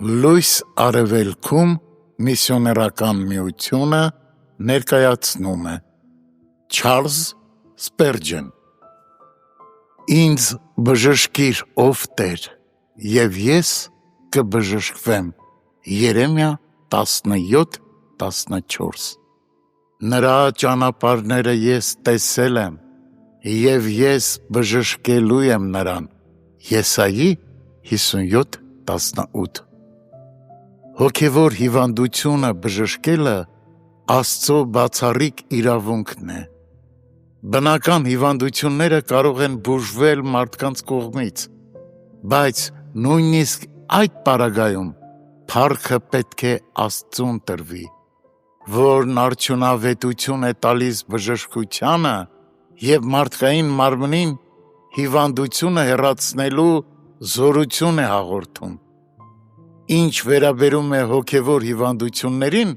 Լույս արևելքում միսիոներական միությունը ներկայացնում է Չարլզ Սպերջեն Ինձ բժշկիր ով Տեր և ես կբժշկվեմ Երեմիա 17:14 Նրա ճանապարհները ես տեսել եմ և ես բժշկելու եմ նրան Եսայի 57:18 Հոգևոր հիվանդությունը բժշկելը Աստծո բացառիկ իրավունքն է Բնական հիվանդությունները կարող են բուժվել մարդկանց կողմից բայց նույնիսկ այդ պարագայում փառքը պետք է Աստծուն տրվի որն արդյունավետություն է տալիս բժշկությանը և մարդկային մարմնին հիվանդությունը հեռացնելու զորություն է հաղորդում Ինչ վերաբերում է հոգևոր հիվանդություններին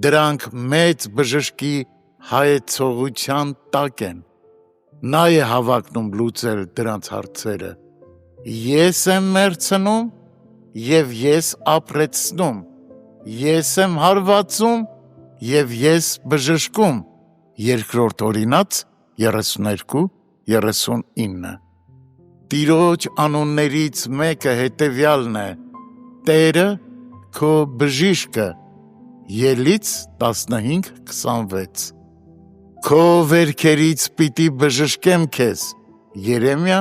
դրանք մեծ բժշկի հայեցողության տակ են Նա է հավակնում լուծել դրանց հարցերը Ես եմ մեռցնում և ես ապրեցնում Ես եմ հարվածում և ես բժշկում Երկրորդ Օրինաց 32:39 Տիրոջ անուններից մեկը հետևյալն է Տերը քո բժիշկը Ելից 15:26 Քո վերքերից պիտի բժշկեմ քեզ Երեմիա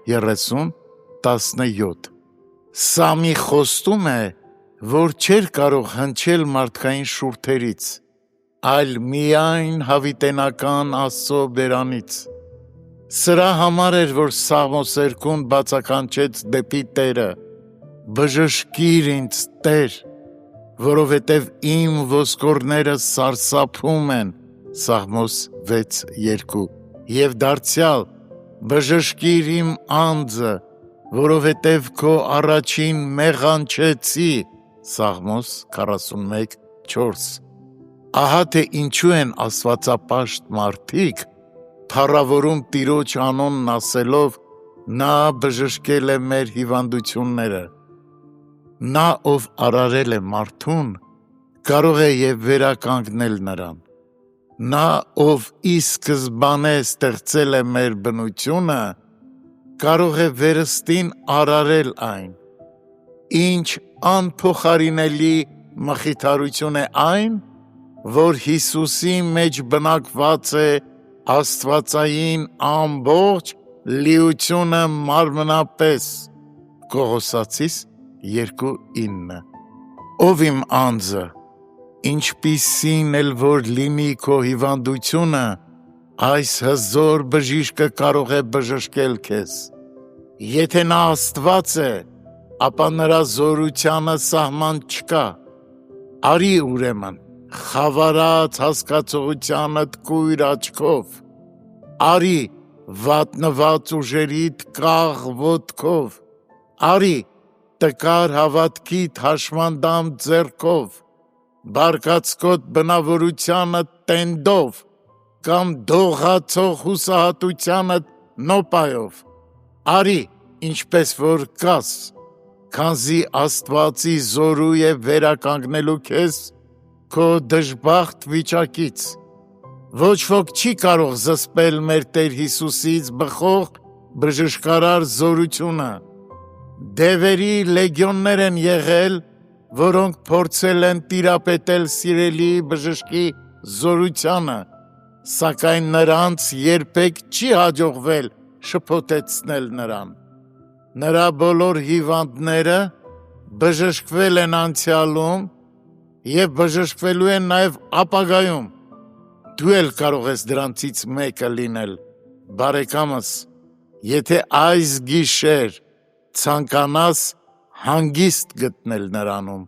30:17 Սա մի խոստում է, որ չէր կարող հնչել մարդկային շուրթերից, այլ միայն հավիտենական Աստծո բերանից Սրա համար էր, որ Սաղմոս 2-ն բացականչեց դեպի Տերը Բժշկիր ինձ Տեր, որովհետև իմ ոսկորները սարսափում են Սաղմոս 6:2 և դարձյալ բժշկիր իմ անձը, որովհետև քո առաջին մեղանչեցի Սաղմոս 41:4 Ահա թե ինչու են աստվածապաշտ մարդիկ փառավորում Տիրոջ անունն ասելով Նա բժշկել է մեր հիվանդությունները Նա ով արարել է մարդուն կարող է և վերականգնել նրան Նա ով ի սկզբանե ստեղծել է մեր բնությունը կարող է վերստին արարել այն Ինչ անփոխարինելի մխիթարություն է այն որ Հիսուսի մեջ բնակված է աստվածային ամբողջ լիությունը մարմնապես Կողոսացիս 2:9 Ով իմ անձը ինչպիսին էլ որ լինի քո հիվանդությունը այս հզոր բժիշկը կարող է բժշկել քեզ Եթե նա Աստված է ապա նրա զորությանը սահման չկա Արի ուրեմն խավարած հասկացողությանդ կույր աչքով Արի վատնված ուժերիդ կաղ ոտքով Արի տկար հավատքիդ հաշմանդամ ձեռքով Բարկացկոտ բնավորությանդ տենդով կամ դողացող հուսահատությանդ նոպայով Արի ինչպես որ կաս Քանզի Աստվածի զորու է վերականգնելու քեզ քո դժբախտ վիճակից Ոչ ոք չի կարող զսպել մեր Տեր Հիսուսից բխող բժշկարար զորությունը Դևերի լեգիոններ են եղել, որոնք փորձել են տիրապետել սիրելի բժշկի զորությանը, սակայն նրանց երբեք չի հաջողվել շփոթեցնել նրան Նրա բոլոր հիվանդները բժշկվել են անցյալում և բժշկվելու են նաև ապագայում Դու էլ կարող ես դրանցից մեկը լինել, բարեկամս, եթե այս գիշեր ցանկանաս հանգիստ գտնել նրանում